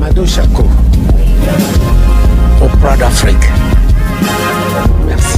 Mado Chaco au Prada d'Afrique. Merci.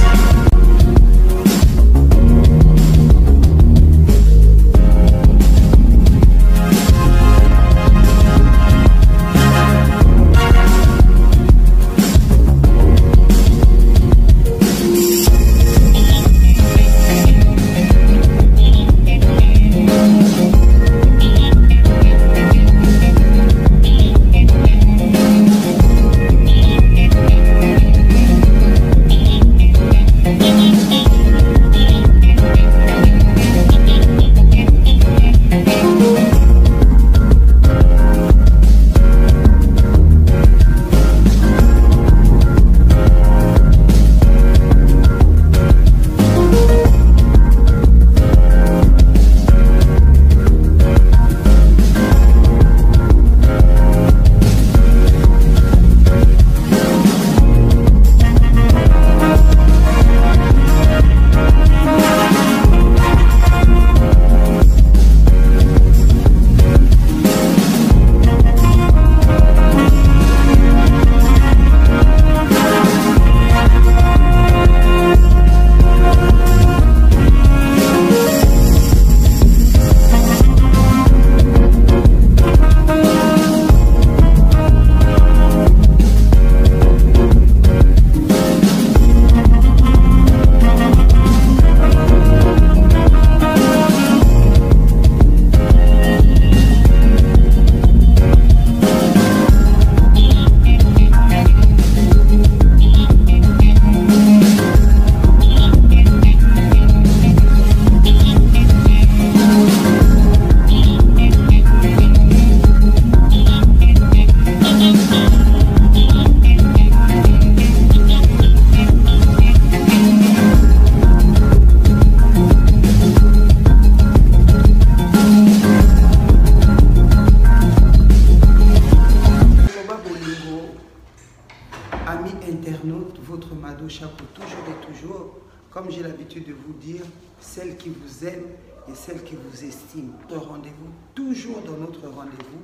Amis internautes, votre Mado Chaco, toujours et toujours, comme j'ai l'habitude de vous dire, celle qui vous aime et celle qui vous estime. Notre rendez-vous, toujours dans notre rendez-vous,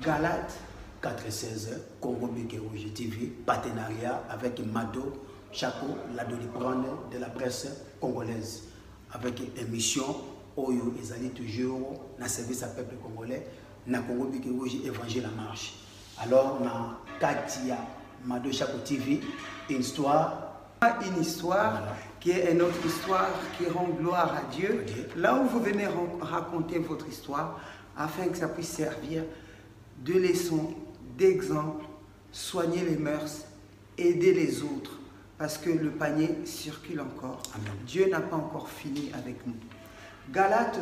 Galate 416 Congo Beke Rouge TV, partenariat avec Mado Chaco, la doliprane de la presse congolaise, avec émission Oyo Ezali toujours dans service à peuple congolais, na Congo Beke Rouge Évangile en marche. Alors, na Katia Mado Chaco TV, une histoire voilà, qui est une autre histoire qui rend gloire à Dieu. Okay. Là où vous venez raconter votre histoire, afin que ça puisse servir de leçon, d'exemple, soigner les mœurs, aider les autres, parce que le panier circule encore. Amen. Dieu n'a pas encore fini avec nous. Galates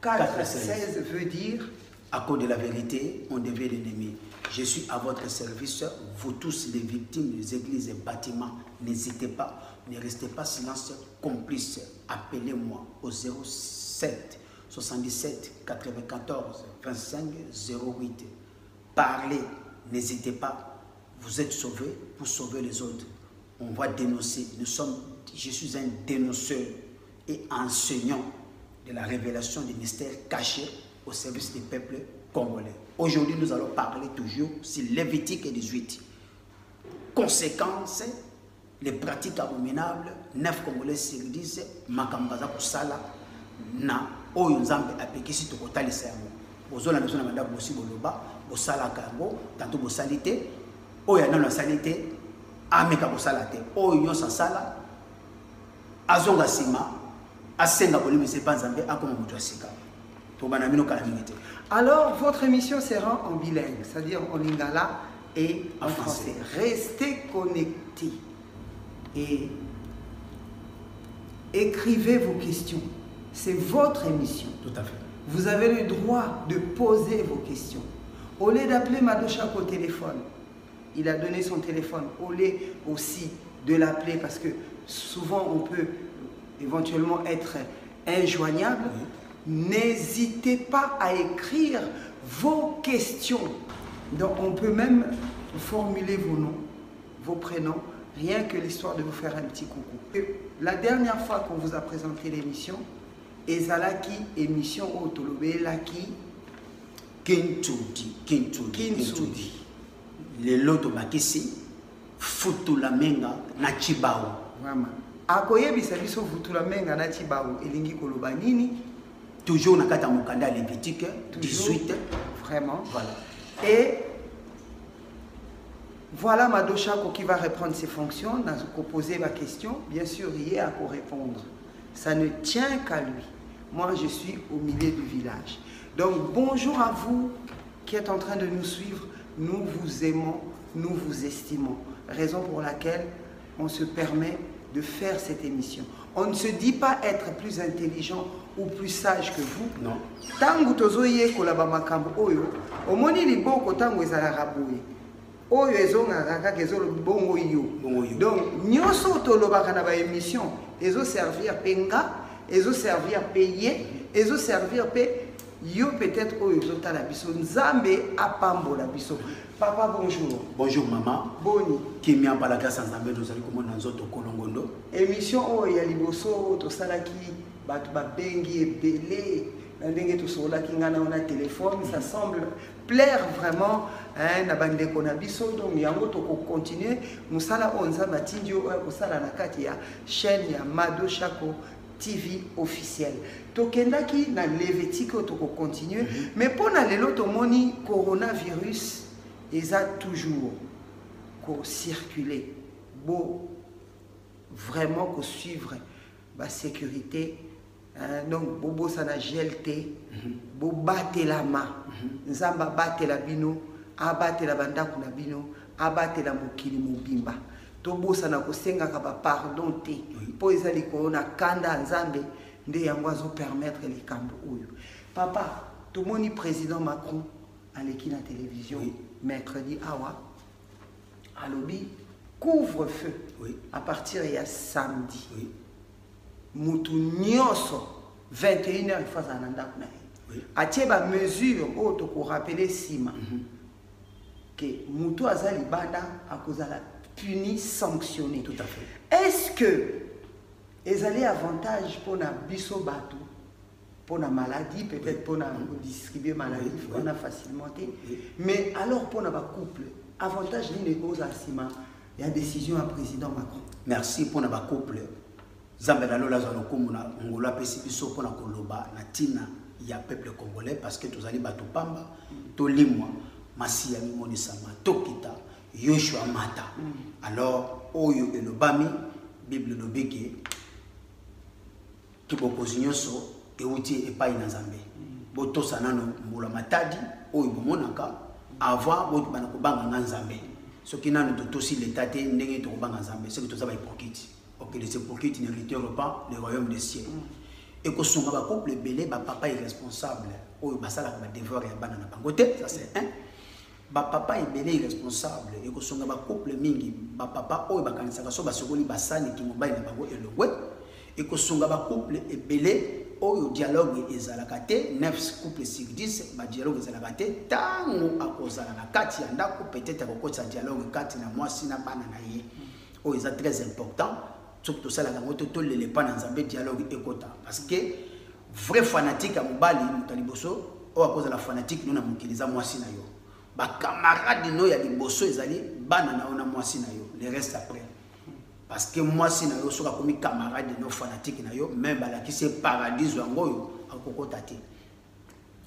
4:16 veut dire: à cause de la vérité, on devient l'ennemi. Je suis à votre service, vous tous les victimes des églises et bâtiments. N'hésitez pas, ne restez pas silence, complice. Appelez-moi au 07 77 94 25 08. Parlez, n'hésitez pas. Vous êtes sauvés pour sauver les autres. On va dénoncer. Je suis un dénonceur et enseignant de la révélation des mystères cachés au service des peuples congolais. Aujourd'hui, nous allons parler toujours sur Lévitique 18. Conséquences, les pratiques abominables, 9 Congolais sur 10, Makambaza Kusala, na Oyo Nzambe apekisi tokotalisa yango. Bozola nazo na banda bosi boloba, bosala kango, tanto bosalite, Oyo na salite, ameka bosala te. Oyo nyosa sala, azonga sima, asenga bolimi se panzambe akoma mutu asika. Alors, votre émission sera en bilingue, c'est-à-dire en lingala et en français. Restez connectés et écrivez vos questions. C'est votre émission. Tout à fait. Vous avez le droit de poser vos questions. Au lieu d'appeler Mado Chaco au téléphone, il a donné son téléphone. Au lieu aussi de l'appeler, parce que souvent on peut éventuellement être injoignable. Oui. N'hésitez pas à écrire vos questions. Donc on peut même formuler vos noms, vos prénoms, rien que l'histoire de vous faire un petit coucou. Et la dernière fois qu'on vous a présenté l'émission, Ezalaki émission Otolobé Laki Kintudi. Les loto bakisi futula menga na chibao. Vraiment. Akoyebisa biso futula menga na chibao elingi koloba nini? Toujours na kata mokanda Lévitique 18. Vraiment. Voilà. Et voilà Mado Chako qui va reprendre ses fonctions, n'a poser ma question. Bien sûr, il est à quoi répondre. Ça ne tient qu'à lui. Moi, je suis au milieu du village. Donc, bonjour à vous qui êtes en train de nous suivre. Nous vous aimons, nous vous estimons. Raison pour laquelle on se permet de faire cette émission. On ne se dit pas être plus intelligent ou plus sage que vous. Non. Tangu tozoye kolaba makambo oyo, omoni liboko tangu ezalaka boye. Oyo ezonga kaka ezolo bongo yo. Donc nyoso tolobaka na ba émission, ezo servir penga, ezo servir payer, ezo servir pe yo peut-être oyo zotala biso nzambe apambola biso. Papa bonjour. Bonjour maman. Boni. Qui m'a pas la grâce nzambe dozali komona nzoto kolongondo. Émission oyo ya liboso to salaki batu ba bengi ebele ndenge to sola ki ngana on a téléphone, ça semble plaire vraiment na bande ko na biso donc yango to ko continuer musala onza matindio ko sala na kati ya chaîne ya Mado Chako TV officiel. Tokendaki na Lévitique to ko continuer mais pona lelo to moni coronavirus eza toujours ko circuler beau vraiment ko suivre la sécurité. Donc, bobo sana gelte, bo bate la ma, nzamba bate la bino, abate la bandaku na bino, abate la mokili mobimba. Tobo sana kosenga kaba pardon te, po ezali korona kanda nzambe, nde yango azo permettre les kambo oyo. Papa, tomoni président Macron aleki na télévision mercredi awa, alobi couvre-feu à partir ya samedi. Mutu nyonso 21h il faut ananda kuna atie ba mesure auto ko rappeler sima que mutu azali banda akozala puni sanctionné. Tout à fait. Est-ce que ezali avantage pour na biso bato pour la maladie peut-être pour na distribuer maladie on a facilement mais alors pour na ba couple avantage ni cause à sima il y a décision à président Macron. Merci pour na ba couple. Zambé na lola zalo komuna ngola pesi biso pona koloba na tina ya peuple congolais parce que tozali bato pamba to limwa masiya mimoni sama tokita Yoshua mata. Alors oyo elobami Bible lobeke kibokozi nyonso euti epai na Nzambe. Botosa nano mbula matadi oyo bomonaka avant boto bana kobanga Nzambe. Soki nano totosi l'état te ndenge to kobanga Nzambe, c'est que tozaba hypocrite. Ok, les hypocrites n'hériteront pas le royaume des cieux. Et que son couple belé, papa est responsable. Oh, bah ça là, va dévorer un banana pangoté, ça c'est un. Bah papa est belé responsable. Et que son couple mingi, bah papa oh bah quand ça va so bah sogoli bah ça qui mobile na bango et le ouais. Et que son couple est belé. Oh, dialogue est à la kate, 9 couples sur 10, bah dialogue est à la kate. Tango à cause à la kate, y a peut-être à cause de dialogue 4 na moi si na banana yé. Oh, c'est très important. Tout ça, les pas dans un dialogue écota. Parce que vrai fanatique à Mobali, Moutaliboso, ou à cause de la fanatique, nous avons utilisé moi si nayo. Bah camarades nous y a des bosso, ils allaient banana on a moi si nayo. Les restes après. Parce que moi si nayo sera comme camarades de nos fanatiques nayo, même à la qui c'est paradis ou angoyo à kokotati.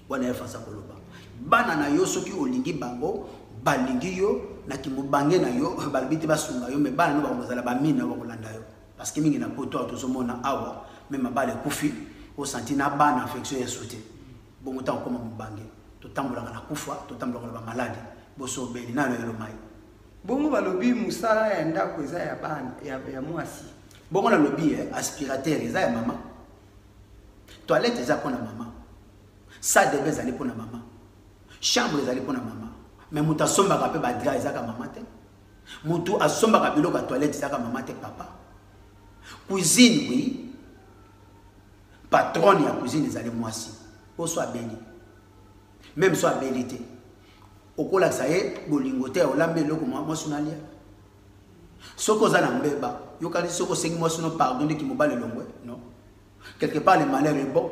Voilà face à Koloba. Banana yo soki olingi bango, balingi yo na kimubangé nayo, balbiti basunga yo, mais banana no bazala ba mine wa kolanda yo. Parce que mingi na poto tozomona awa même bale kufi au senti na bana infection ya sauté bon autant comme mubange to tambola na kufa to tambola ba malade boso beli na lo mai bongo balobi musala ya ndako eza ya bana ya mwasi bongo na lobi aspirateur eza ya mama toilette eza pona mama salle de bain eza pona mama chambre eza pona mama mais muta somba ka pe ba dra eza ka mama te mutu asomba ka biloko toilette eza ka mama te papa. Cuisine, oui. Patronne de la cuisine, ils allaient moi aussi. Ou soit béni. Même soit bénité. Au coup là, ça y est, bolingoté, on l'a mis là comme moi, son allié. Ce qu'on a en béba, il y a ce qu'on sait moi, son pardon, qui me bat le long, non. Quelque part, le malheur est bon.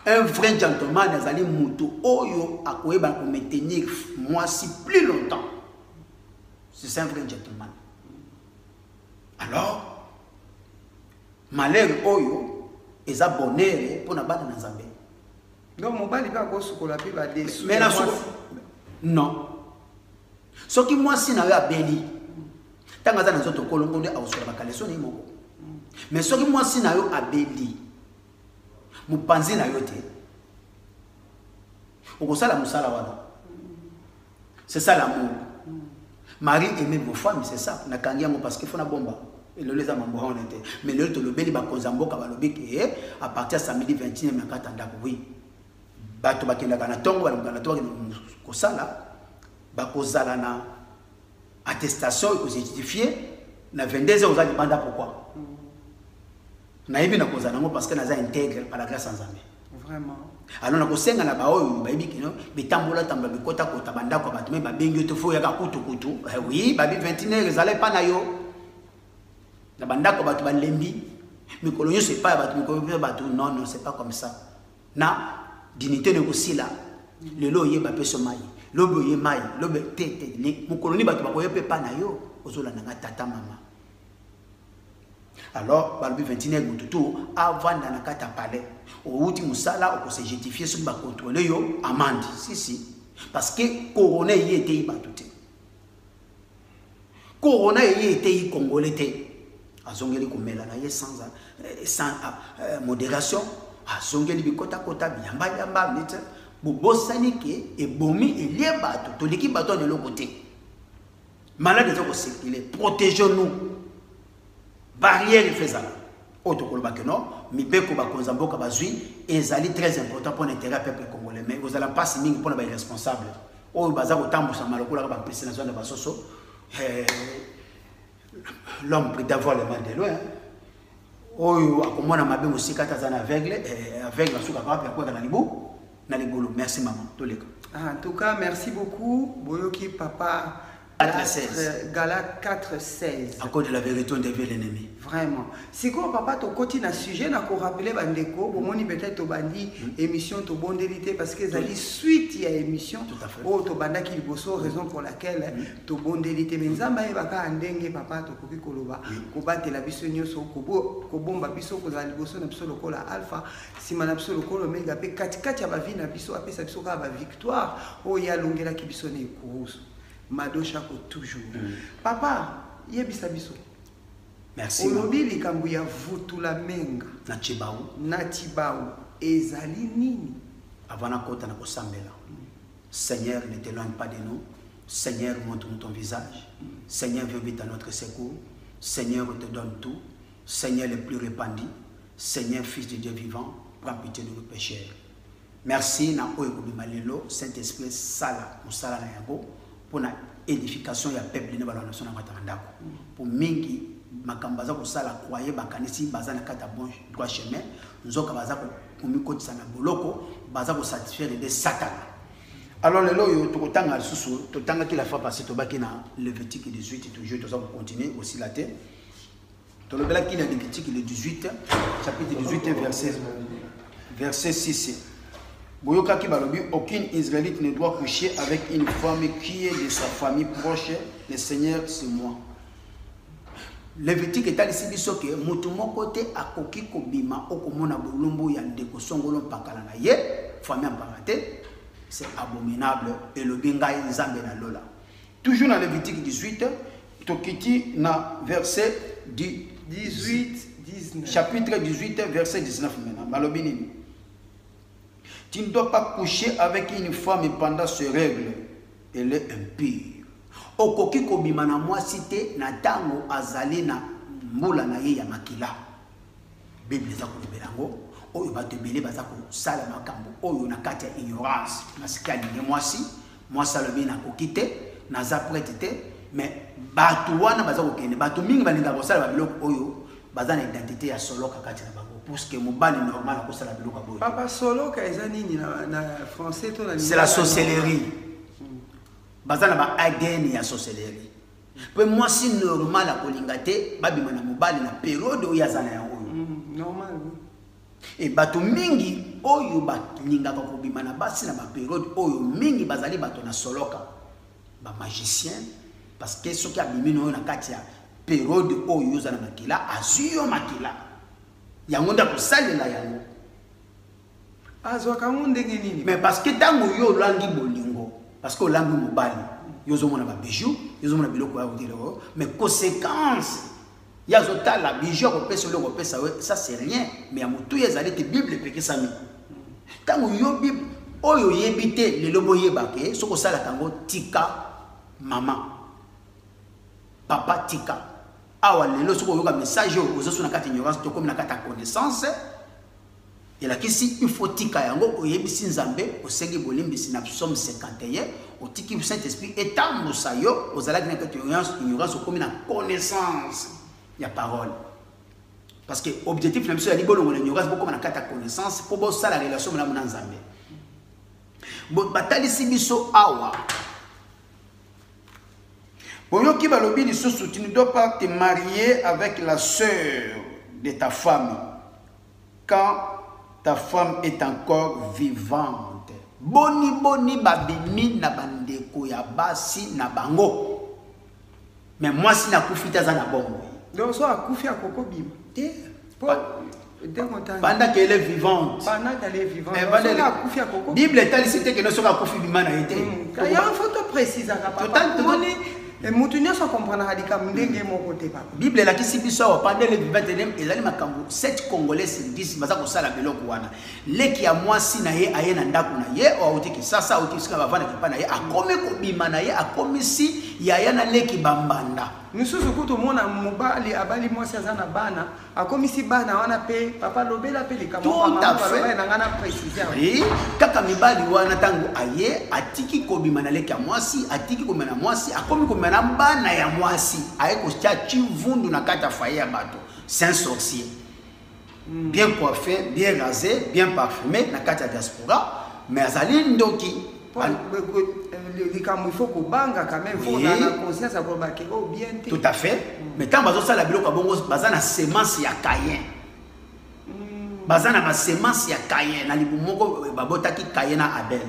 Un vrai gentleman, azali mutu oyo akoyeba ko maintenir moi si plus longtemps. C'est un vrai gentleman. Alors, malheur oyo eza bonheur pour na bana na Nzambe. Donc mon bali pas ko sukola pe ba déçu. Mais non. Ce qui moi si na yo abeli. Tanga za na zoto kolongo nde awusula bakaleso ni moko. Mais ce qui moi si na yo abeli. Mupanzi na yo te. Okosala musala wana. C'est ça l'amour. Marie aimait vos femmes, c'est ça. Na kangi yango parce qu'il faut na bomba. Et le les amambo on était. Mais le to lobeli ba kozamboka ba lobi ke à partir samedi 21 na katanda oui. Bato bakenda kana tongo ba kana to kosala ba kozala na attestation ko justifier na 22 ans aux banda pourquoi? Na yebi na kozala ngo parce que naza intègre par la grâce en Nzambe. Vraiment. Alors na kosenga na ba oyo ba yebi kino bitambola tamba bikota kota banda ko bato me ba bengi to fo ya ka kutu kutu. Oui, ba bi 21 ezale pa na yo. Na banda ko bato ba lembi. Mikolo yo c'est pas bato mikolo bato non c'est pas comme ça. Na dignité ne aussi là. Le lo ye ba peso mai. Lobo ye mai, lobo tete ni mikolo ni bato ba ko yepe pa na yo. Ozola na tata mama. Alors, balbi 21 mututu avant dans la carte palais. Au outil musala on se justifier sur ba contrôler yo amende. Si. Parce que corona y était batouté. Corona y était congolais té. Azongeli komela na ye sans modération. Azongeli bikota kota yamba nete. Bobosani ke e bomi elie bato to liki bato de l'autre côté. Malade de ko circuler, protégeons-nous. Barrière faisala. Autre que le non, mi beko ba konzamboka bazui ezali très important pour l'intérêt du peuple congolais. Mais vous allez pas signer pour les responsables. O baza ko tambusa maloko la ba pesa na zone ba soso. L'homme prie d'avoir le mal de loin. O akomona mabe musika tazana aveugle aveugle suka pa kwa na libu na libulu. Merci maman. Toleka. En tout cas, merci beaucoup Boyoki papa. Galates 4:16. À cause de la vérité, on devait l'ennemi. Vraiment. Si quoi papa to côté na sujet na ko rappeler bandeko, bon moni peut-être to bandi émission to bondélité parce que zali suite il y a émission. Oh to banda ki liboso raison pour laquelle to bondélité mais nzamba e baka ndenge papa to koki koloba ko batela biso nyoso ko bomba biso ko zali liboso na biso lokola alpha sima na biso lokola omega pe katikati ya ba vie na biso apesa biso ka ba victoire oh ya longela ki biso ne kurusu. Madocha ko toujours. Papa, yebisa biso. Merci. Olobi likambu ya vutula menga. Na chibau. Na chibau. Ezali nini? Avant kota na kosambela. Seigneur, ne t'éloigne pas de nous. Seigneur, montre-nous ton visage. Seigneur, viens vite à notre secours. Seigneur, on te donne tout. Seigneur, le plus répandu. Seigneur, Fils de Dieu vivant, prends pitié de nos pécheurs. Merci na oyo malelo Saint-Esprit sala musala na yango. Pour l'édification du peuple de la nation pour mingi makambaza ko sala croyer bakanisi bazana kata bon droit chemin nzoka baza ko kumikotisa na boloko baza ko satisfaire de Satan. Alors le loyo to kotanga susu to tanga ki la fois passée to baki na Lévitique 18 toujours to ça pour continuer aussi la terre. To le bela ki na Lévitique le 18 chapitre 18 verset 6. Aucun Israélite ne doit coucher avec une femme qui est de sa famille proche. Le Seigneur, c'est moi. Lévitique est ici dit que mutumo côté a koki kobima okomona bolumbu ya ndeko songolo pakala na ye famille en parenté c'est abominable et le binga nzambe na lola. Toujours dans Lévitique 18 tokiti na verset 19 chapitre 18 verset 19 maintenant balobini. Tu ne dois pas coucher avec une femme pendant ce règle. Elle est impure. Okoki kobima na mwasite na tango azali na mbula na ye ya makila. Bible za kolobelango oyo batebele baza ko sala makambo oyo na kati ya ignorance. Masika ni mwasi alobi na kokite na za prête mais batu wana baza ko kende batu mingi balinga ko sala biloko oyo baza na identité ya solo kakati na bango. Parce que mobali normal à cause de la biloka boy. Papa solo kaizani ni na français to na. C'est la sorcellerie. Bazana ba again ya sorcellerie. Pe moi si normal à kolingate babi mana mobali na période où yazana ya oyo. Normal. Et batu mingi oyo balingaka kobima na basi na ba période oyo mingi bazali bato na soloka ba magicien parce que soki abimi no na kati ya période oyo za na makila azuyo makila yango nda ko salela yango azwaka ndenge nini mais parce que tango yo langi bolingo parce que langi mobali yo zo mona ba bijou yo zo mona biloko ya kodelo mais conséquence ya zota la bijou ko pesa le ko pesa ça c'est rien mais ya mutu ezali te bible peke sami tango yo bible oyo yebite le lobo yebake soko sala tango tika mama papa tika awa lelo soko yoka message ozo sona kati ignorance to comme na kata connaissance et la kisi il faut tika yango oyebisi nzambe osengi bolimbisi na psaume 51 otiki Saint-Esprit etambo sayo ozala na kati ignorance comme na connaissance ya parole parce que objectif na biso ya libolo ngona ignorance beaucoup na kata connaissance pour bo sala relation na mona nzambe bo batali sibiso awa boyoki balobi lisusu tu ne dois pas te marier avec la sœur de ta femme quand ta femme est encore vivante. Boni boni babimi na bandeko ya basi na bango. Mais moi si na kufita za na bongo. Donc so akufi akoko bim. Pendant qu'elle est vivante. Pendant qu'elle est vivante. So akufi akoko. Bible est telle cité que no so akufi bimana été. Il y a une photo précise à papa. Et mutunya so comprendre hadika ndenge moko te papa. Bible la kisi biso pendant les vivants ezali makambo 7 congolais sur 10 baza ko sala biloko wana. Leki ya mwasi na ye aye na ndako na ye o otiki sasa otiki sika bavana kipa na ye akomi ko bima na ye akomi si ya na leki bambanda. Misusu kutu mona mobali abali mwasi azana bana akomi si bana wana pe papa lobela pe likamo mama papa na ngana précision. Oui, kaka mibali wana tango aye atiki ko bima na leki ya mwasi atiki ko mena mwasi akomi ko mena bana ya mwasi aye ko chachi vundu na kata faye ya bato. C'est un sorcier. Bien coiffé, bien rasé, bien parfumé na kata diaspora mais azali ndoki il faut que banga quand même faut la conscience à que oh bien tout à fait mais tant bazo sala biloko bongo bazana semence ya Caïn bazana ma semence ya Caïn na libu moko babotaki Caïn na Abel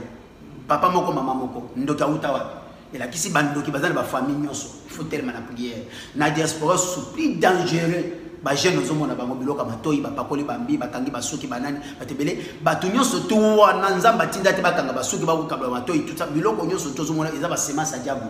papa moko mama moko ndoki auta wapi et la kisi bandoki bazana ba famille nyonso il faut tellement la prière na diaspora c'est plus dangereux ba jeune ozomona bango biloko matoi ba pakoli bambi bakangi basuki banani batebele batu nyonso to wana nzamba tinda te bakanga basuki bakukabla matoi tout ça biloko nyonso tozomona eza ba semence diabo.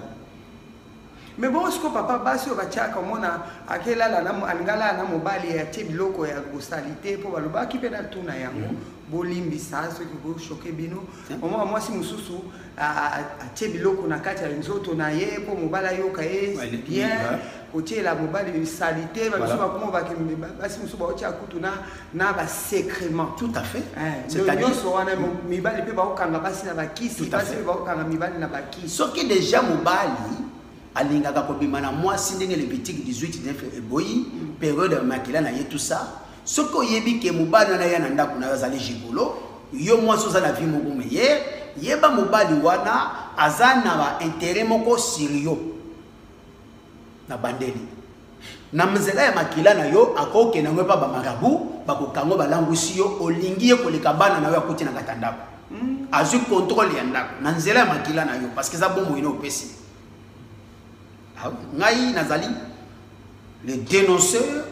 Mais bon ce que papa basi obachaka mona akela la na alingala na mobali ya te biloko ya gosalité po baloba ki pe na tuna yango bolimbi sa ce qui go choquer bino moi si mususu a te biloko na kati ya nzoto na ye po mobala yoka ye bien côté la mobali salité ba biso ba komo ba ke basi mususu ba ocha kutu na ba secrètement tout à fait c'est-à-dire so wana mibali pe ba okanga basi na ba kisi basi ba okanga mibali na ba kisi so que déjà mobali alingaka kobima na mwasi ndenge Lévitique 18 9 eboyi période ya makila na ye tout ça soko yebi ke mobali na ya na ndako na azali jigolo yo mwasi oza na vie moko meye yeba mobali wana azana ba intérêt moko sirio na bandeli na mzela ya makila na yo akoke na ngwepa ba marabu bakokango balangwisi yo olingi ye koleka bana na yo akuti na katandako azu contrôle ya ndako na nzela ya makila na yo parce que ça bombo ino opesi ngai nazali le dénonceur,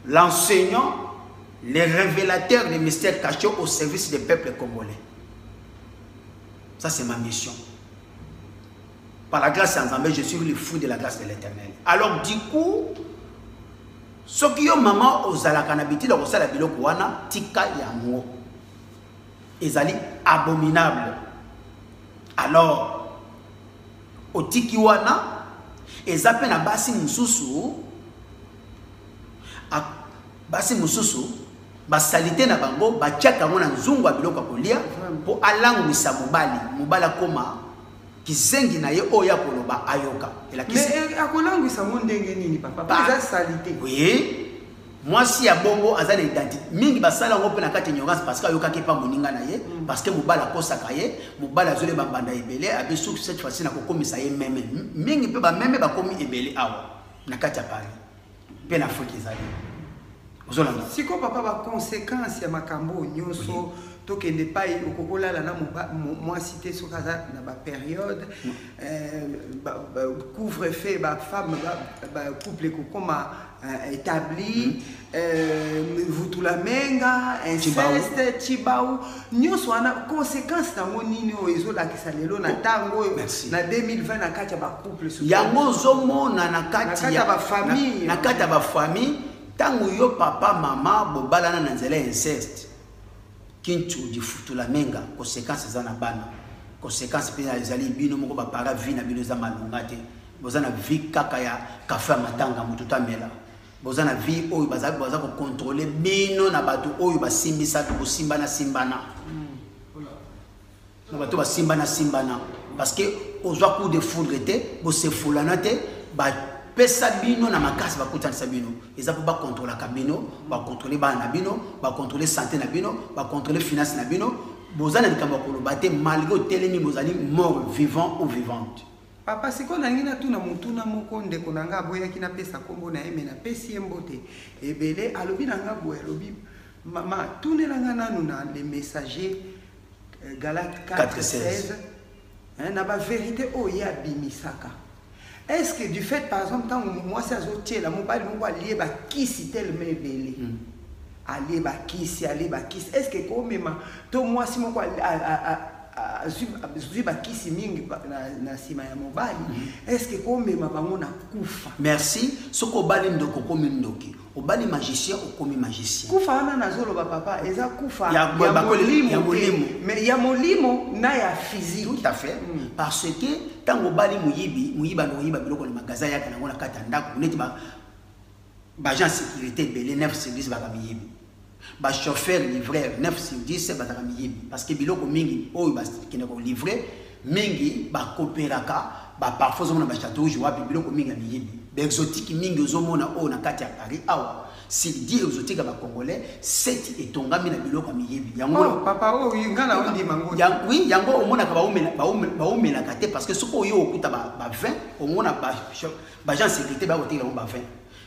l'enseignant, le révélateur des mystères cachés au service des peuples congolais. Ça c'est ma mission. Par la grâce d'Anzambé, je suis le fruit de la grâce de l'Éternel. Alors du coup, ce qui est maman aux alakanabiti dans la biloko wana tika yango. Ezali abominable. Alors au tiki wana ezape na basi mususu basalite na bango batiaka ngo na nzungu ya biloko kolia po alangwisa mobali akoma kizengi na ye oyo akoloba ayoka mais akolangwisa ngo ndenge nini papa eza salite oui mwasi ya bongo aza na identité mingi basala ngo pe na kati ignorance parce que ayokaki pa moninga na ye parce que mobali akosaka ye mobali azole bambanda ebele abesu cette fois-ci na kokomisa ye meme mingi pe ba meme bakomi ebele awa na kati ya Paris pe na Afrique ezali Si ko papa ba conséquence ya makambo nyonso to que ne pas okokola na moi cité sur kaza na ba période couvre-feu ba femme ba couple ko koma établi vous tout la menga inceste chibau nyonso ana conséquence na monini o ezola kisalelo na tango na 2020 na kati ba couple yango zomona na kati ya ba famille na kati ya ba famille tango yo papa mama bobalana na nzela inceste kintu di futu la menga conséquence za na bana conséquence pe ezali bino moko ba para vie na bino za malunga te bozana vie kaka ya kafa matanga mutu tamela bozana vie oyo baza ko contrôler bino na bato oyo basimbisa to simbana na bato basimbana parce que ozwa coup de foudre te bo se fulana te ba pesa bino na makasi ba kotanisa bino eza po ba contrôler ka bino ba contrôler ba na bino ba contrôler santé na bino ba contrôler finance na bino bozana likambo ko lobate malgré telemi bozali mort vivant ou vivante. Papa siko na ngina tuna mutuna moko ndeko na nga boya kina pesa kombo na yeme na pesi mbote ebele alobi na nga boya alobi mama tunela nga nanu na les messagers Galates 4:16 na ba vérité o ya bimisaka. Est-ce que du fait par exemple quand moi c'est azotier la mobile mo lié ba kisi tellement ebele aller ba kisi est-ce que comme même to moi si moko zuba kisi mingi na sima ya mobali est-ce que comme même bango na kufa merci soko bali ndoko komi ndoki obali magicien okomi magicien kufa ana nazolo ba papa eza kufa ya molimo mais ya molimo na ya physique tout à fait parce que tango bali muyiba no yiba biloko na magasin yaka na ngona kata ndako neti ba agent sécurité belé 9 service ba kamiyibi ba chauffeur livreur 9 sur 10 ba kamiyibi parce que biloko mingi oyo ba kine ko livrer mingi ba coopéraka ba parfois on ba château joie biloko mingi ya miyibi ba exotique mingi ozomona o na kati ya Paris awa s'il dit exotique ba congolais c'est etongami na biloko ya miyibi yango papa o ngana ondi mango oui yango omona ka ba omela kate parce que soko yo okuta ba 20 omona ba agent sécurité ba otela ba 20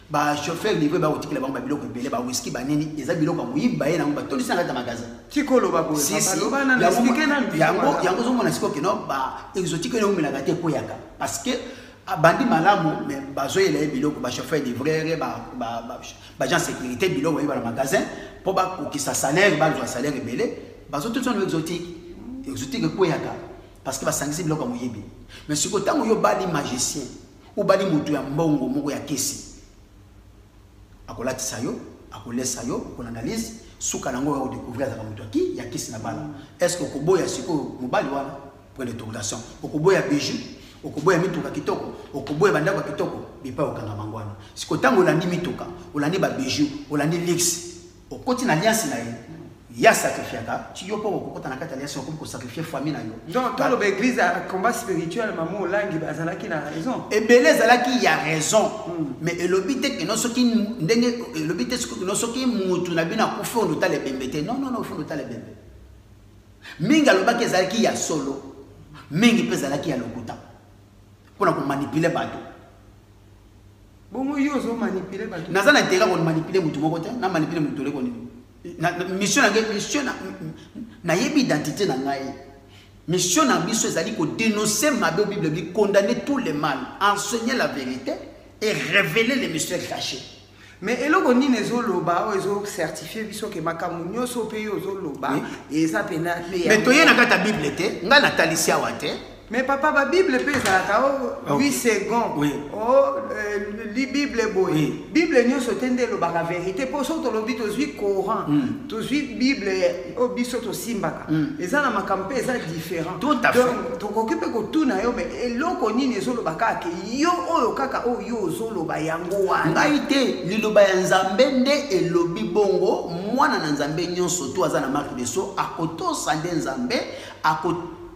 ba chauffeur livré ba otiki la ba biloko ebele ba whisky ba nini eza biloko muyibi ba yena ba tondisa ngata magasin tikolo ba boye papa loba na expliquer na yango zomona siko ke no ba exotique no omela kate ko yaka parce que bandi malamu mais bazoyela biloko ba chauffeur livreur ba agent sécurité biloko ba magasin po ba kokisa salaire ba zo salaire ebele bazo tout son exotique ko yaka parce que ba sangisi biloko muyibi mais siko tango yo bali magicien ou bali mutu ya mbongo moko ya kesi akolatisa yo akolesa yo kon analyse suka nango ya découvrir za mutu ki ya kisi na bala est-ce que okoboya siko mobali wana pour l'interrogation okoboya bijou okoboya mituka kitoko okoboya bandako kitoko bipa okanga mangwana siko tango olandi mituka olandi ba bijou olandi luxe okoti na alliance na ye ya sacrifiaka tu yo po okota na kati alliance ko sacrifier famille na yo donc dans l'église à combat spirituel maman olangi bazalaki na raison et belezalaki ya raison mais elobite que non soki ndenge elobite non soki mutu na bina kufa on tale bembete non faut tale bembe minga lobaki ezalaki ya solo mingi pezalaki ya lokuta pour ko manipuler bato bongo yo zo manipuler bato nazana intérêt ko manipuler mutu moko te na manipuler mutu le ko ni mission na yebi identité na ngai mission na biso ezali ko dénoncer ma Bible bi condamner tout le mal enseigner la vérité et révéler les mystères cachés mais eloko nini ezoloba o ezo certifier biso ke makamu nyonso pe yo zoloba eza pena le mais toye na kata Bible te nga na talisia wa te mais papa ba Bible pesa ka 8 secondes li Bible boy Bible nyonso tende lo ba la vérité pour so to lobi to zui Coran to zui Bible o biso to simbaka eza na makampe eza différent tout à fait donc to kokipe ko tuna yo mais eloko nini ezoloba ka ke yo oyo kaka o yo zoloba yango wana ngai te liloba ya nzambe nde elobi bongo mwana na nzambe nyonso to aza na marque de so akotosa nde nzambe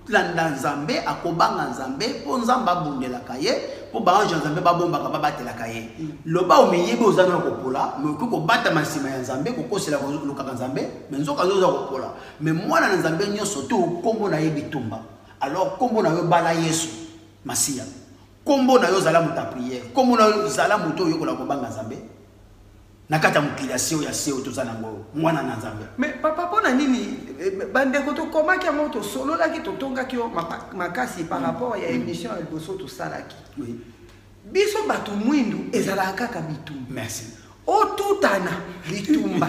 landa nzambe akobanga nzambe po nzamba bundelaka ye po baange nzambe babombaka babatelaka ye loba omeyebi ozana kopola mais ko bata masima ya nzambe kokosela lokaka nzambe mais nzoka zoza kopola mais mwana na nzambe nyonso to kombo na ye bitumba alors kombo na yo bala Yesu Masia kombo na yo zala muta prière kombo na yo zala muto yo kola kobanga nzambe nakata mukilation ya seo tozana ngo mwana na nzambe. Mais papa pona nini bande ko to komaki moto solo la ki to tonga ki makasi par rapport ya émission el boso to salaki. Oui. Biso batu mwindu ezala kaka bitumba. Merci. O tutana bitumba.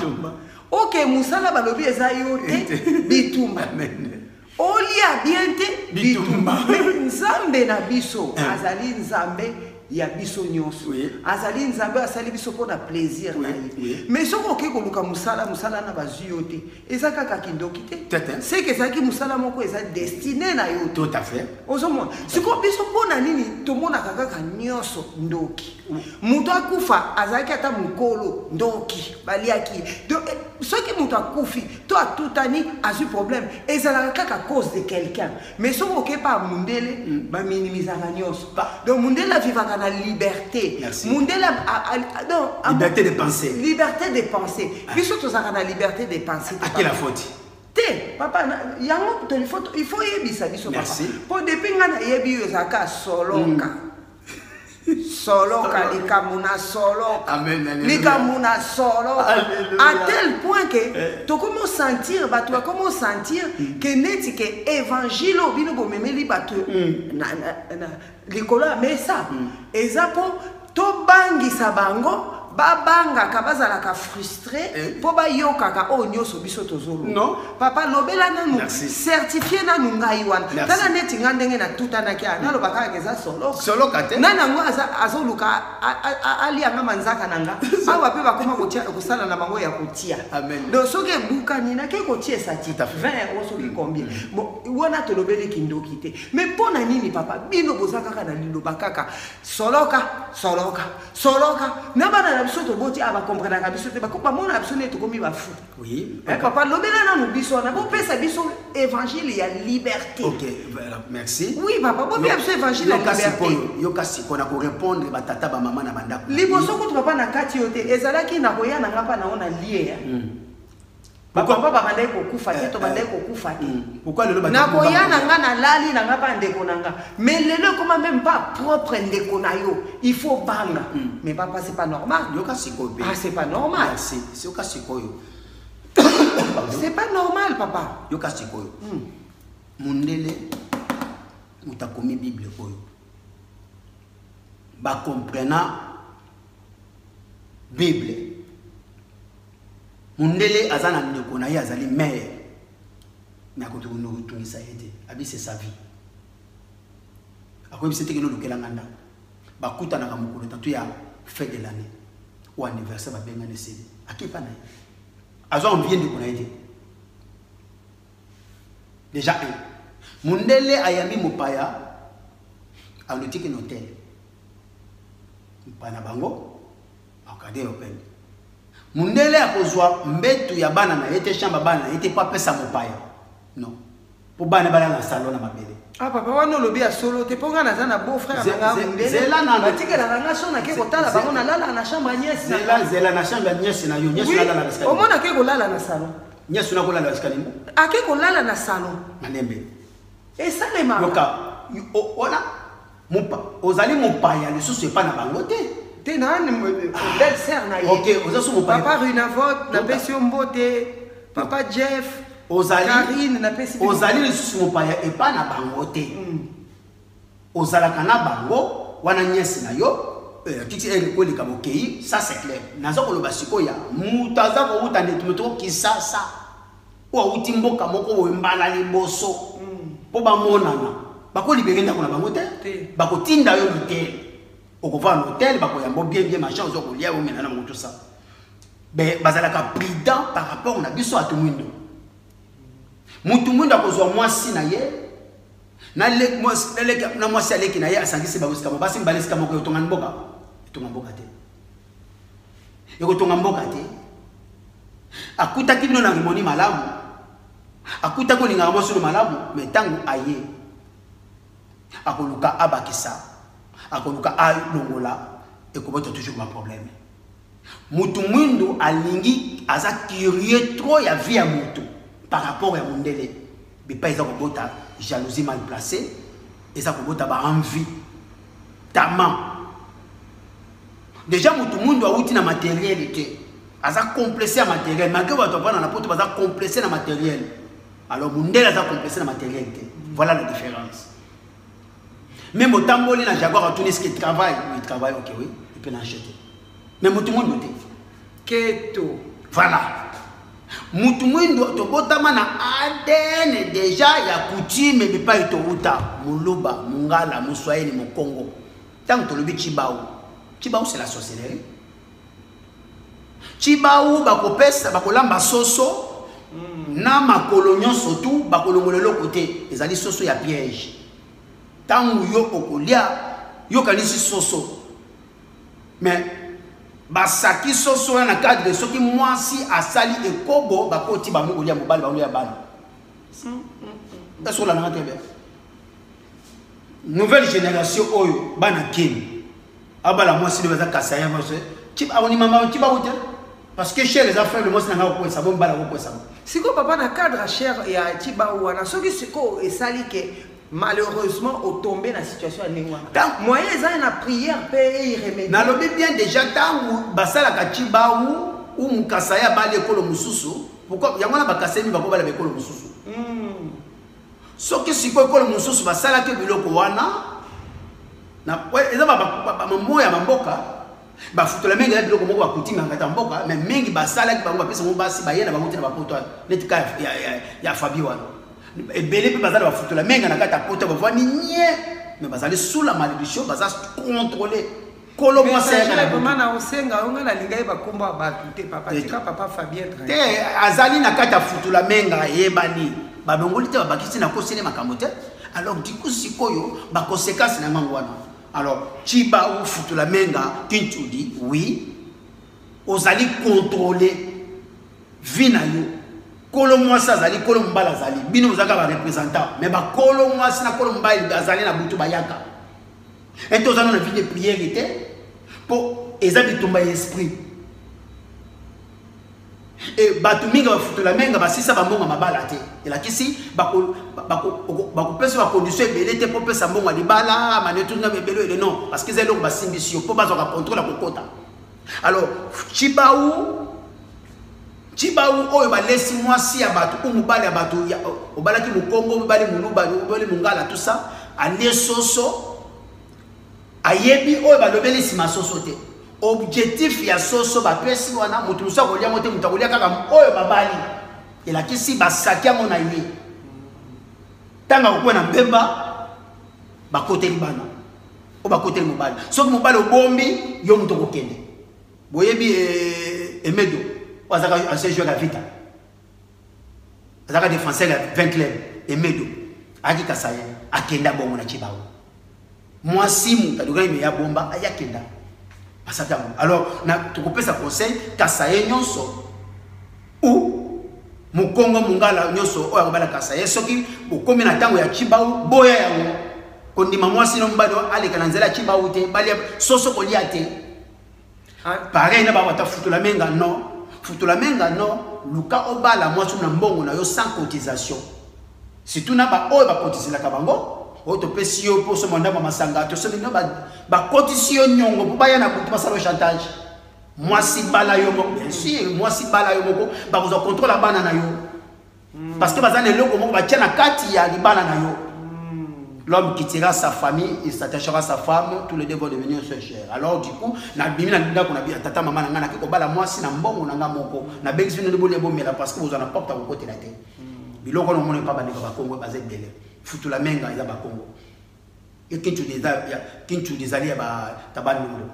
OK musala balobi eza yote bitumba. Amen. Olia biente bitumba. Nzambe na biso azali nzambe ya biso nyonso. Azali nzambe asali biso pona plaisir na ye. Mais soko ke ko luka musala na bazu yote eza kaka kindoki te. C'est que ça ki musala moko eza destiné na yo. Tout à fait. Ozomona siko biso pona nini to mona kaka nyonso ndoki. Mutu akufa azaki ata mukolo ndoki baliaki. Donc soki mutu akufi to atutani azu problème ezala kaka cause de quelqu'un. Mais soko ke pa mundele ba minimiser nyonso. Donc mundele vivaka la liberté. Merci. Liberté de penser. Liberté de penser. Biso tozaka na liberté de penser. À qui la faute? Te, papa, yango il faut yebisa biso papa. Po depuis ngana yebi yozaka soloka. Soloka likamuna soloka. Amen. Likamuna soloka. À tel point que tu commences à sentir, tu vas commencer à sentir que neti que évangile bino bomemeli batu likolo mais ça ezapo to bangisa bango babanga kabazala ka frustré po ba yoka ka o nyoso biso tozolo non papa lobela nanu certifié nanu ngai wana tala neti ngandenge na tutana kia nalo bakaka keza solo kate nana ngo azoluka ali anga manzaka nanga awa pe bakoma kotia kusala na bango ya kotia amen donc soki bukani na ke kotia sa tita 20 € soki combien bon wana to lobeli kindoki te mais pona nini papa bino bozaka kana liloba kaka soloka na bana biso to boti aba comprendre ka biso te ba ko ba mona biso ne to komi ba fou oui papa lobela na no biso na bo pesa biso évangile ya liberté. OK voilà merci oui papa bo biso évangile ya liberté yo kasi ko na ko répondre ba tata ba mama na banda liboso ko to papa na kati yote ezalaki na koya na ngapa na ona lié papa bandai ko kufa te to bandai ko kufa te pourquoi le na koya na nga na lali na ngapa ndeko nanga mais lelo comment même pas propre ndeko na yo il faut banga mais papa c'est pas normal yo kasi ko be c'est pas normal c'est yo kasi ko yo c'est pas normal papa yo kasi ko yo mundele mutakomi bible ko yo ba comprena bible mundele azana ndeko na ye azali mère mais akoto no tungisa ete abi c'est sa vie akobi c'était que no lokela nganda bakuta na kamukolo tatu ya fin de l'année ou anniversaire ba benga ne sedi akipa na azo envie ndeko na ete déjà mundele ayami mopaya anotiki notel mpana bango akade open mundele akozwa mbetu ya bana na yete chamba bana yete pa pesa mopaya non po bana bana na salon na mabele papa wana lobi ya solo te ponga na zana beau frère na mundele zela na batikela na sona ke kotala bango na lala na chambre nièce zela na chambre nièce na yo nièce na lala na salon omona ke kolala na salon nièce na kolala na salon ake kolala na salon na nembe esalema yoka ona mupa ozali mopaya lisusu epa na bango te te na belle sœur na ye OK ozasu mopaya papa Runavot na pesi mbote papa Jeff Karine na pesi ozali lisusu mopaya epa na bango te ozalaka na bango wana nyesi na yo kiti koleka bokei ça c'est clair naza koloba sikoya mutaza ko uta ndetumeto kisasa o uti mboka moko wembala liboso po ba monana bako libere ndako na bango te bako tinda yo hotel okova na hotel bako yambo bien machin ozo ko lia o menana mo tout ça be bazalaka prudent par rapport na biso atumwindo mutu mwindo akozwa mwasi na ye na mwasi aleki na ye asangisi babosika basi mbale sika moko yotonga mboka te yotonga mboka te akutaki bino na rimoni malamu akutaki olinga mosusu malamu mais tango aye akoluka abakisa akoluka alongola ekobota toujours ma problème mutu mwindo alingi aza curieux trop ya vie ya mutu par rapport à mundele mais pas ils ont kobota jalousie mal placée et ça kobota ba envie tama déjà mutu mwindo awuti na matérialité aza complexé à matériel malgré que tu vas dans la porte aza complexé à matériel alors mundele aza complexé à matériel voilà la différence même au tamboli na Jaguar à Tunis qui travaille il travaille ok oui il peut l'acheter mais tout le monde noté keto voilà mutu mwindo tobotama na ADN déjà ya coutume mais pas itouta muluba mungala muswahili mu Congo tant que le Chibao c'est la sorcellerie Chibao bakopesa bakolamba soso na makolonyo surtout bakolongolelo côté ezali soso ya piège tangu yo okolia yo kanisi soso mais basaki soso na cadre de soki mwasi asali ekobo bakoti bango kolia mobali bango ya bana eso la ngate bien nouvelle génération oyo bana kin abala mwasi le kasaya mwasi chiba oni mama chiba wote parce que chez les affaires le mwasi na ngako ça bon bala ko ça siko papa na cadre cher ya chiba wana soki siko esali ke malheureusement au tombé dans la situation à Ningwana. Moyen ça na prière paye remédier. Na lobi bien déjà tangu basala ka chiba ou mukasaya ba lekolo mususu pourquoi yangona bakasemi bako bala lekolo mususu. Soki siko ekolo mususu basala ke biloko wana na eza ba moya mamboka ba futola mengi ya biloko moko bakutinga ngata mboka mais mingi basala ki bango bapesa mo basi bayena bango tina bapoto netika ya Fabi wana. Et belé peut bazali bafuto la menga na kata poto ba vani nie mais bazali sous la malédiction bazali contrôler kolo moi c'est vraiment na osenga onga na linga ba komba ba tuté papa tika papa Fabien te azali na kata futo la menga yebani ba bongoli te ba bakisi na kosele makambo te alors du coup sikoyo ba conséquence na mangwana alors chiba ou futo la menga kinchudi oui ozali contrôler vina yo kolo mwasi azali kolo mbala azali bino ozaka ba représentant mais ba kolo mwasi na kolo mbali azali na butu bayaka et tous on a vie de prière était pour ezabi tomba esprit et batuminga bafutula menga basisa bambonga mabala te et la kisi bako pesa ba condition belé te pour pesa mbonga libala manetu na bebelo et non parce que zelo ba simbisio pour bazo ka contrôle la kokota alors Chibaou oyo ba lesi mwasi ya batu umubali ya batu obalaki mu Congo mubali muluba obali mungala tout ça ale soso ayebi oyo ba lobeli sima soso te objectif ya soso ba pesi wana mutu musa kolia mote mutakolia kaka oyo babali ela kisi basakia mona yé tanga ko na mbemba ba kote libana o ba kote mubali soki mubali obombi yo muto kokende boyebi emedo azaka ancien joueur à Vita azaka défenseur à 20 clubs et Medo aki kasaya akenda bongo na Chibao moi simu tadoka me ya bomba ayakenda asata alors na tukopesa conseil kasaya nyonso ou mukongo mungala nyonso oya kobala kasaya soki okomi na tango ya Chibao boya yango kondima moi sino mbado aleka na nzela Chibao te bali soso kolia te pareil na ba wata futola menga non Futola menga non, luka obala mwasi na mbongo na yo sans cotisation. Si tu na ba oyo ba cotiser la kabango, o to pesi yo poso manda ba masanga to so bino ba cotisation nyongo po baya na butu basalo chantage. Mwasi bala yo moko, bien sûr, mwasi bala yo moko ba ko contrôle bana na yo. Parce que bazane loko moko ba tia na kati ya libala na yo. L'homme quittera sa famille, il s'attachera à sa femme, tous les deux vont devenir ses chers. Alors du coup, na bimi na ndako na tata mama na ngana ko bala mwasi na mbongo na ngamoko na bengi ne bolé bomela parce que vous en apporte à côté la tête. Biloko no mone pa ba ndeko ba Congo ba zebele. Futula menga ya ba Congo. Et kintu dezali ya ba tabani ndo.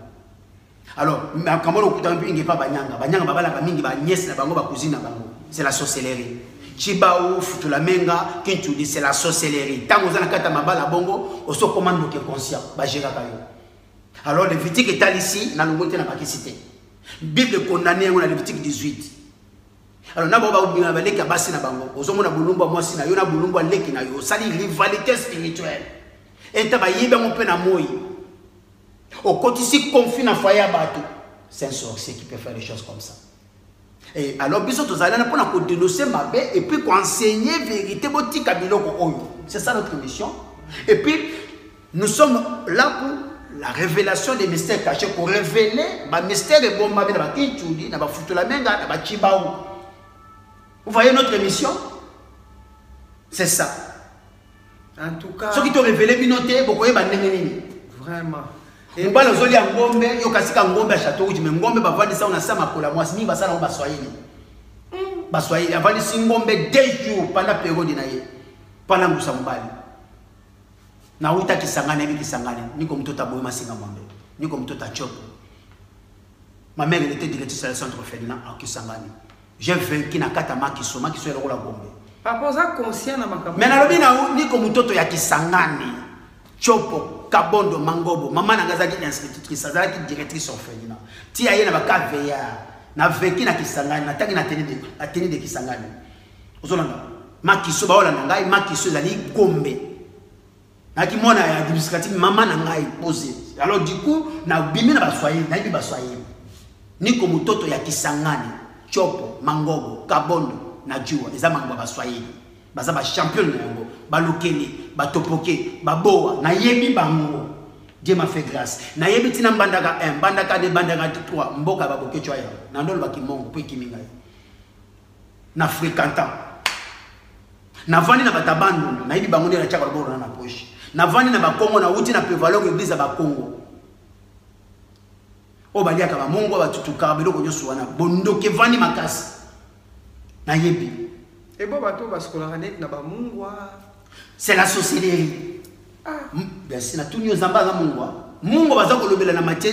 Alors, kamolo kutampi inge pa banyanga ba bala ba mingi ba nièce na bango ba cousine na bango. C'est la sorcellerie. Chibao futula menga kintu di c'est la sorcellerie. Tango za na kata mabala bongo oso commande que conscient ba jera kayo. Alors Lévitique est ici na longote na pakisité. Bible condamné on a Lévitique 18. Alors na ba ubina ba leki basi na bango. Ozo mona bulumba mwasi na yo na bulumba leki na yo sali rivalité spirituelle. Et ta ba yiba mo pe na moyi. Au quotidien conflit na foyer bato. C'est un sorcier qui peut faire des choses comme ça. Et alors, nous allons pour dénoncer ma baie et puis enseigner vérité. C'est ça notre mission. Et puis, nous sommes là pour la révélation des mystères cachés pour révéler les mystères et bon mabe na kinchudi na ba futula menga na ba chibaou. Vous voyez notre émission? C'est ça. En tout cas, ceux qui t'ont révélé binoté bokoye ba ndenge vraiment. Et mbala zoli ya ngombe yo kasika ngombe ya château rouge mais ngombe ba vandi ça on a ça makola moi mi ba ça na ba swahili. Ba swahili avandi ngombe 2 jours pendant période na ye. Pendant ngusa mbali. Na uita kisangane bi kisangane niko mtoto aboye masinga ngombe. Niko mtoto chopo. Ma mère elle était directrice à centre Ferdinand à Kisangani. J'ai vaincu na kata makiso makiso ya lokola ngombe. Papa za conscient na makambo. Mais na lobi na niko mtoto ya Kisangani. Chopo, Kabondo, Mangobo, maman na gazaki institutrice, azaki directrice au Ferdinand. Ti aye na baka veya, na veki na Kisangani, na tangi na teni de Kisangani. Ozolanga, makiso ba ola ngai, makiso zali gombe. Na ki mona ya administrative maman na ngai posé. Alors du coup, na bimi na baswayi, na bi baswayi. Niko mutoto ya Kisangani, Chopo, Mangobo, Kabondo, na Jua, eza mangwa baswayi. Baza ba champion na yango, ba lokeli, ba topoke, ba boa, na yebi bango. Dieu m'a fait grâce. Na yebi tina mbandaka 1, mbandaka 2, mbandaka 3, mboka ba boke chwa ya. Na ndolo ba kimongo po kiminga. Na fréquentant. Na vandi na batabando, na yebi bango na chaka boro na poche. Na vandi na ba Kongo na uti na pevalo église ba Kongo. O balia ka ba mongo ba tutuka biloko nyoso wana bondoke vandi makasi. Na yebi. Et bon, c'est la sorcellerie. Bien sûr, tout nous zamba za mungwa. Mungu baza ko lobela na matie,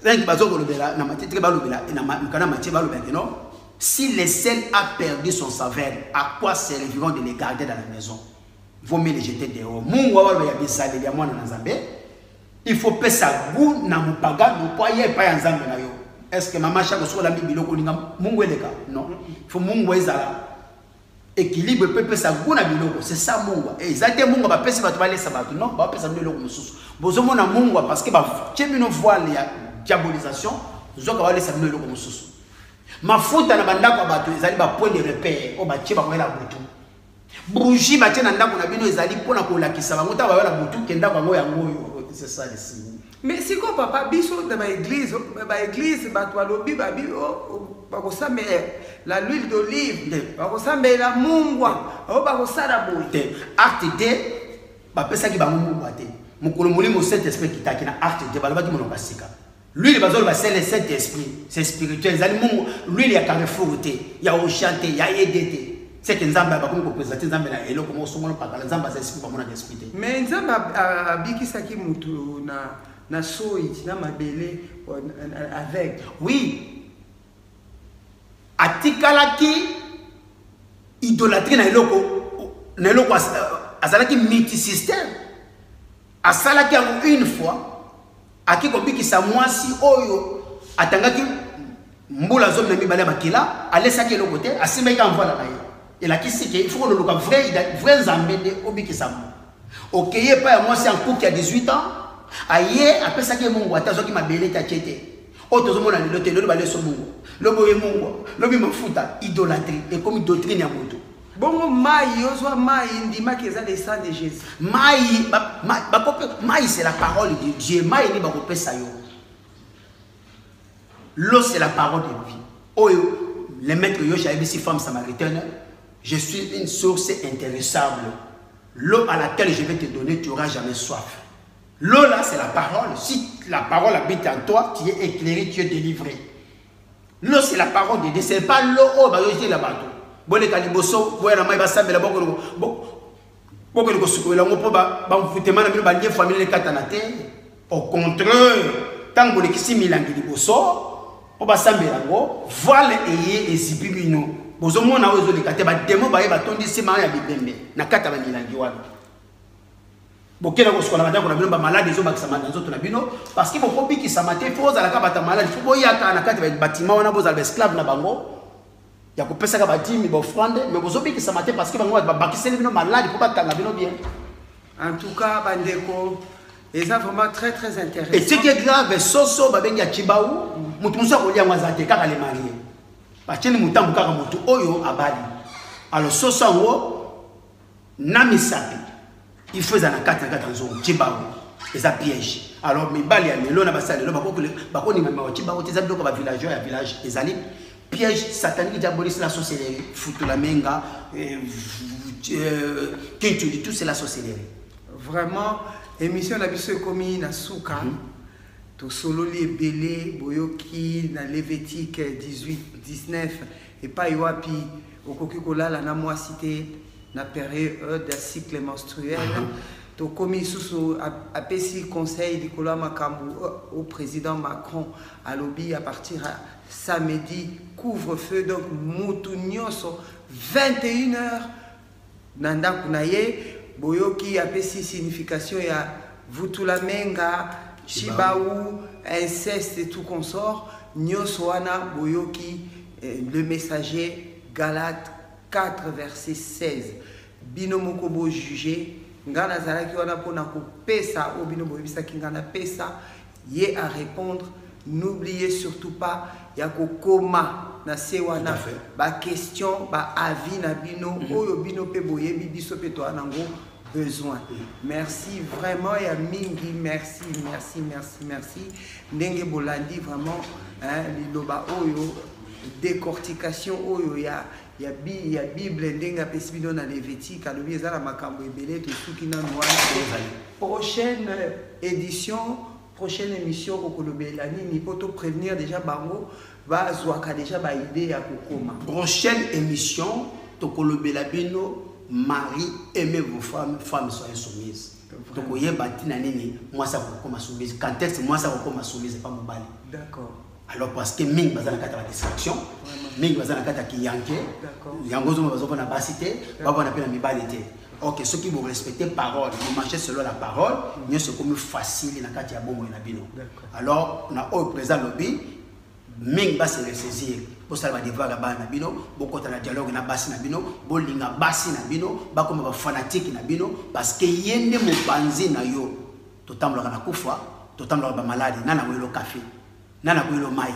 rengi baza ko lobela na matie, tre ba lobela na makana matie ba lobela non. Si le sel a perdu son saveur, à quoi serviront de les garder dans la maison? Vaut mieux les jeter dehors. Mungu wa ba ya bisale ya mwana na Nzambe. Il faut payer sa goût na mupaga, no poye pa ya Nzambe na yo. Est-ce que maman chako so la bibilo ko linga Mungu eleka? Non. Il faut Mungu ezala équilibre pepe sa guna biloko c'est ça mungu et zate mungu ba pesi batu balesa batu non ba pesa biloko mususu bozomo na mungu parce que ba chemino voile ya diabolisation zoka balesa biloko mususu mafuta na bandako batu ezali ba point de repère o ba cheba ko la butu bougie ba tena ndako na bino ezali pona ko lakisa bango ta ba la butu kenda bango ya ngoyo c'est ça le signe. Mais c'est quoi papa biso dans ba église batu alobi ba bi bakosamba la l'huile d'olive bakosamba la mungwa o bakosala boye acte 2 bapesa ki bango mungwa te mukolo molimo saint esprit kitaki na acte 2 balobaki monoka sika l'huile bazolo ba c'est le saint esprit c'est spirituel zali mungu l'huile ya Carrefour te ya Oshante ya EDT c'est que Nzamba ba ko présenter Nzamba na eloko mo somo pa kala Nzamba za esprit ba mona esprit te mais Nzamba abikisaki mutu na soi na mabele avec oui atikalaki idolâtrie na eloko azalaki multisystème asalaki une fois akiko bikisa mwasi oyo atangaki mbula zomi na mibale bakila alesaki eloko te asimbaki envoie na ye elakisi ke il faut que le vrai Nzambe de obikisa mo okeye pa ya mwasi en couple à 18 ans aye apesaki mungu atazoki mabele ta chete otozomona lelo te lelo baleso mungu lobo ye mungu lobi mafuta idolâtrie et comme doctrine ya moto bongo mai yozwa mai ndima keza le sang de Jésus mai c'est la parole de Dieu mai ni bakopesa yo l'eau c'est la parole de vie oyo le maître yo j'avais femme samaritaine je suis une source intéressable l'eau à laquelle je vais te donner tu n'auras jamais soif. L'eau là c'est la parole. Si la parole habite en toi, tu es éclairé, tu es délivré. L'eau c'est la parole de Dieu. Ce n'est pas l'eau oh bah je dis là bateau. Bon les caliboso, bon la maille va s'amener là-bas bon que le soukou là on peut bah foutre mal la bande famille les katanate. Au contraire, tant que les qui similangi liboso, on va s'amener là voile et ezibibino. Bozo mona ozo les kate ba demo ba tondi sima ya bibembe na kata ba milangi wana. Bokela ko skola madako na bino ba malade zo bakisa manzo to na bino parce que boko biki samate poza la ka bata malade fo boyaka na kati ba bâtiment wana boza ba esclave na bango ya ko pesa ka ba 10 000 offrande mais bozo biki samate parce que bango ba bakisa bino malade fo batanga bino bien. En tout cas bandeko et ça vraiment très intéressant. Et ce qui est grave soso ba bengi ya chibaou mutu musa ko lia ngazate kaka le marié ba cheni mutambu kaka mutu oyo abali alors soso ngo na misapi il faisait la carte en zone Tchibao C'est un piège. Alors, mais bali ya lelo na basale lelo bako ni mama ochi bako teza biloko ba villageois ya village ezali piège satanique diabolique la sorcellerie futula menga kintu dit tout c'est la sorcellerie. Vraiment émission na biso ekomi na suka to sololi ebele boyoki na Lévitique 18-19 et pas yoapi okoki kolala na mwasi te na période de cycle menstruel. To komi susu apesi conseil du Koloa Makambu au président Macron à lobby à partir à samedi couvre-feu donc mutu nyonso 21h nanda kunaye boyoki apesi signification ya vutula menga chibaou inceste et tout consort nyonso wana boyoki le messager Galates 4 verset 16 bino moko bo juger ngana zalaki wana pona ko pesa obino boyebisa kingana pesa ye à répondre. N'oubliez surtout pas ya kokoma na se wana ba question ba avis na bino oyo bino pe boyebi biso pe to anango besoin. Merci vraiment ya mingi, merci ndenge bolandi vraiment liloba oyo décortication oyo ya Bible ndenge apesi bino na Lévitique alobi ezala makambo ebele to suki na noa. Prochaine émission au Kolobelani ni poto prévenir déjà bango va zwaka déjà ba idée ya kokoma. Prochaine émission to Kolobelabino mari aimez vos femmes soyez soumises. Donc oyeba tina nini moi ça kokoma soumise quand est-ce moi ça kokoma soumise pas mobali. D'accord. Alors parce que ming bazana kata la distraction ming bazana kata ki yanke yangozo bazo na basité baba na pena mibali té. Ok, ceux qui vont respecter parole, vous marchez selon la parole, mieux c'est comme facile na kati ya bongo na bino. Alors, on a au présent lobby, ming ba se ressaisir. Pour ça va devoir la na bino, beaucoup de dialogue na basi na bino, bolinga basi na bino, ba comme ba fanatique na bino parce que yende mo panzi na yo. Totamlo na kufa, totamlo ba malade, nana welo café, nana welo mai.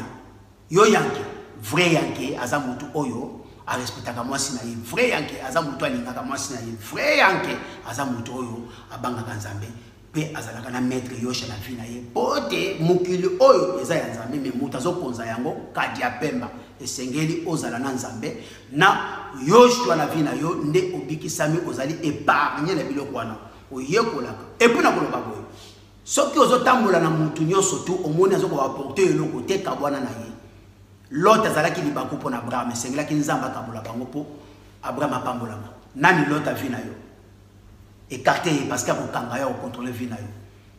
Yo yanke, vrai yanke azamutu oyo. A respecter ka mwasi na ye vrai yanke aza mutu alinga ka mwasi na ye vrai yanke aza mutu oyo abanga ka nzambe pe azalaka na maître yosha na vie na ye pote mukili oyo eza ya nzambe me mutu azokonza yango kadi ya pemba esengeli ozala na nzambe na yoshwa na vie na yo nde obikisami ozali épargner na biloko wana oyekolaka epi na koloba boye soki ozotambola na mutu nyonso tu omoni azoko apporter eloko te kabwana na ye. L'autre azalaki libaku pour Abraham, c'est là qu'il nzamba kabola bango po Abraham apambolama. Nani l'autre vie na yo. Écarté parce qu'il y a kanga yo contrôler vie na yo.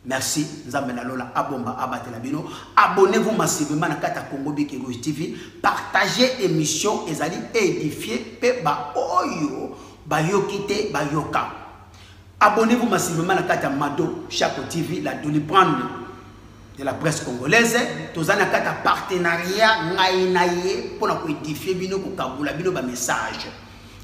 Merci nzambe na lola abomba abatela bino. Abonnez-vous massivement na kata Congo Bikego TV, partagez émission ezali édifier pe ba oyo ba yokite ba yoka. Abonnez-vous massivement na kata Mado Chako TV la doliprendre de la presse congolaise, tous en a partenariat ngainaye pour nous édifier bino ko kabula bino ba message.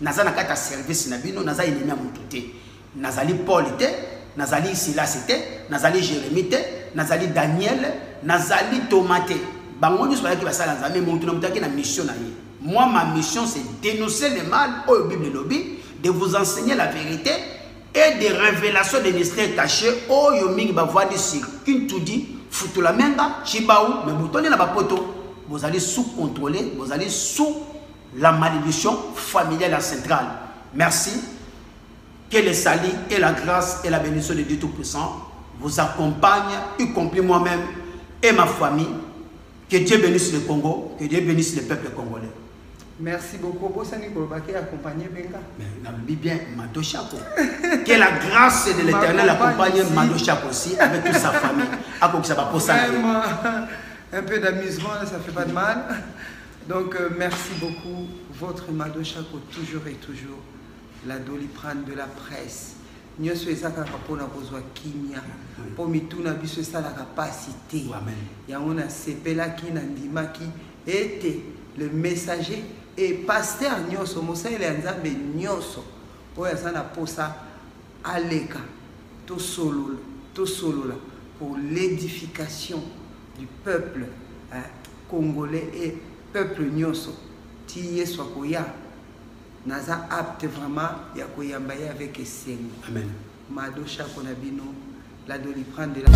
Nazana kata service na bino naza ennemi amututé. Nazali Paul té, nazali Silas té, nazali Jérémie té, nazali Daniel, nazali Tomate. Bango soit qui va ça nzambe montu na mutaki na mission na ye. Moi ma mission c'est dénoncer le mal au Bible lobby, de vous enseigner la vérité et des révélations des mystères cachés au yomingi ba voir sur Kintudi Futula menga, chibaou, mais vous tenez la bapoto, vous allez sous-contrôler, vous allez sous la malédiction familiale et centrale. Merci. Que le salut et la grâce et la bénédiction de Dieu Tout-Puissant vous accompagnent, y compris moi-même et ma famille. Que Dieu bénisse le Congo, que Dieu bénisse le peuple congolais. Merci beaucoup. Vous avez accompagné Benga. Mais bien, Mado Chako. Que la grâce de l'Éternel accompagne Mado Chako aussi avec toute sa famille. Un peu d'amusement, ça fait pas de mal. Donc, merci beaucoup. Votre Mado Chako, toujours et toujours, la doliprane de la presse. Nous sommes pour kimia pour mituna biso ça la capacité. Amen. Ya on a sepela ki na ndima ki était le messager et pasteur nyoso mosele nzambe nyoso oya sana posa aleka to solola pour l'édification du peuple congolais et peuple nyoso ti yeso koya naza apte vraiment ya koyamba avec esengo. Amen. Mado Chako na bino la Doliprane de la...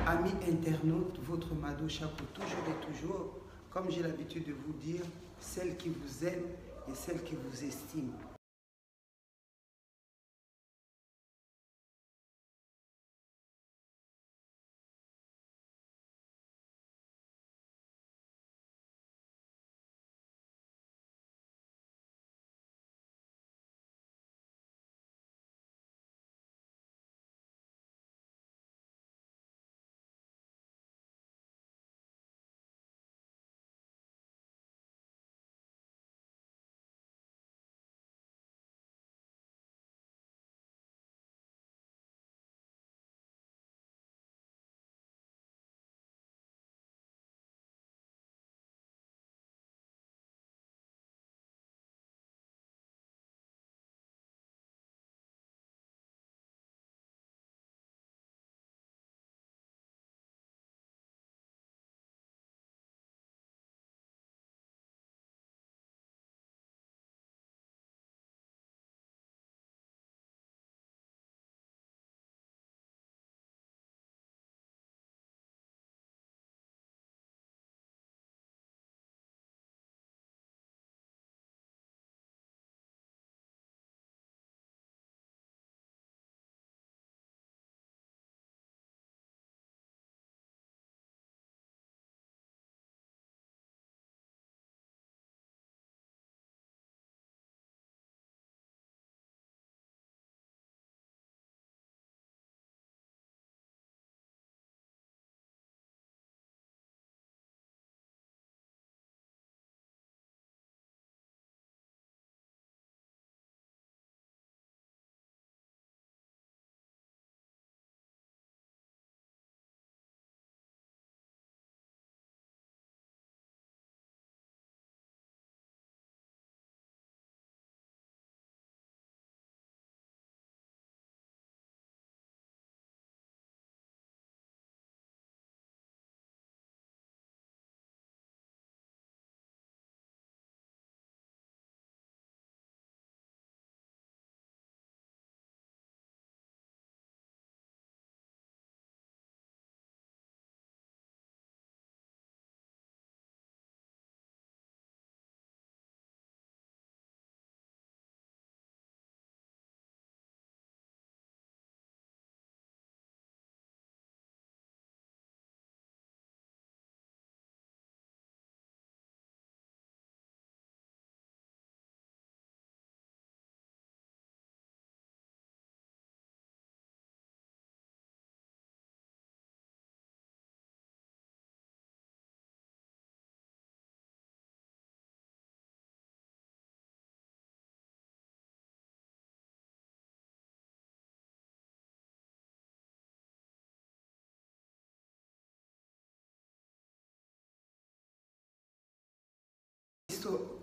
Amis internautes, votre Mado Chapeau, toujours et toujours, comme j'ai l'habitude de vous dire, celle qui vous aime et celle qui vous estime.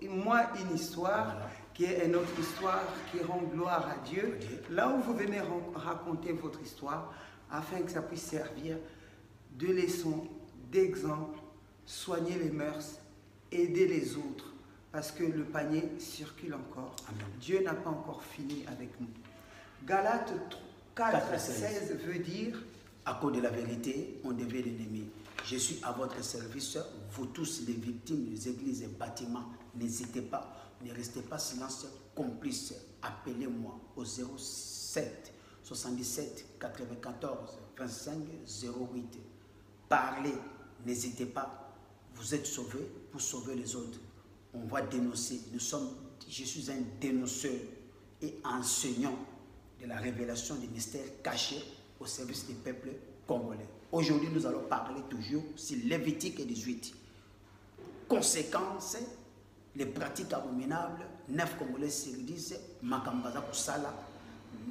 Moi, une histoire qui est une autre histoire qui rend gloire à Dieu. Là où vous venez raconter votre histoire, afin que ça puisse servir de leçon, d'exemple, soigner les mœurs, aider les autres. Parce que le panier circule encore. Amen. Dieu n'a pas encore fini avec nous. Galates 4:16 veut dire: à cause de la vérité, on devient l'ennemi. Je suis à votre service, vous tous les victimes des églises et bâtiments. N'hésitez pas, ne restez pas silencieux, complices. Appelez-moi au 07 77 94 25 08. Parlez, n'hésitez pas. Vous êtes sauvés pour sauver les autres. On va dénoncer. Je suis un dénonceur et enseignant de la révélation des mystères cachés au service des peuples congolais. Aujourd'hui, nous allons parler toujours sur Lévitique 18. Conséquences, les pratiques abominables, 9 Congolais sur 10, Makambaza Kusala,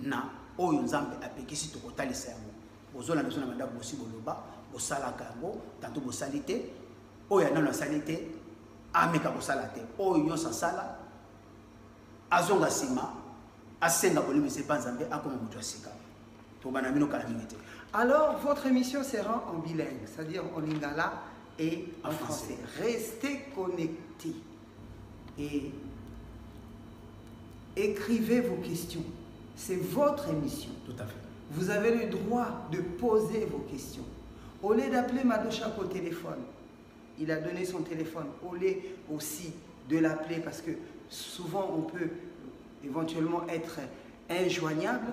na Oyo Nzambe apekisi tokotalisa yango. Bozola na zona manda bosi boloba, bosala kango, tanto bosalite, Oyo na salite, ameka bosala te. Oyo nyosa sala, azonga sima, asenga bolimi sepa Nzambe akoma mutu asika. Tobana mino kala minute. Alors, votre émission sera en bilingue, c'est-à-dire en lingala et en français. Restez connectés et écrivez vos questions. C'est votre émission. Tout à fait. Vous avez le droit de poser vos questions. Au lieu d'appeler Madoshak au téléphone, il a donné son téléphone. Au lieu aussi de l'appeler, parce que souvent on peut éventuellement être injoignable,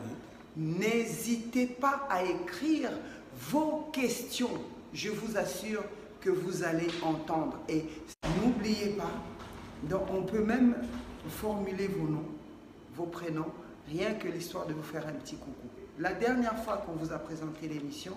n'hésitez pas à écrire vos questions. Je vous assure que vous allez entendre. Et n'oubliez pas, donc on peut même formuler vos noms, vos prénoms, rien que l'histoire de vous faire un petit coucou. La dernière fois qu'on vous a présenté l'émission,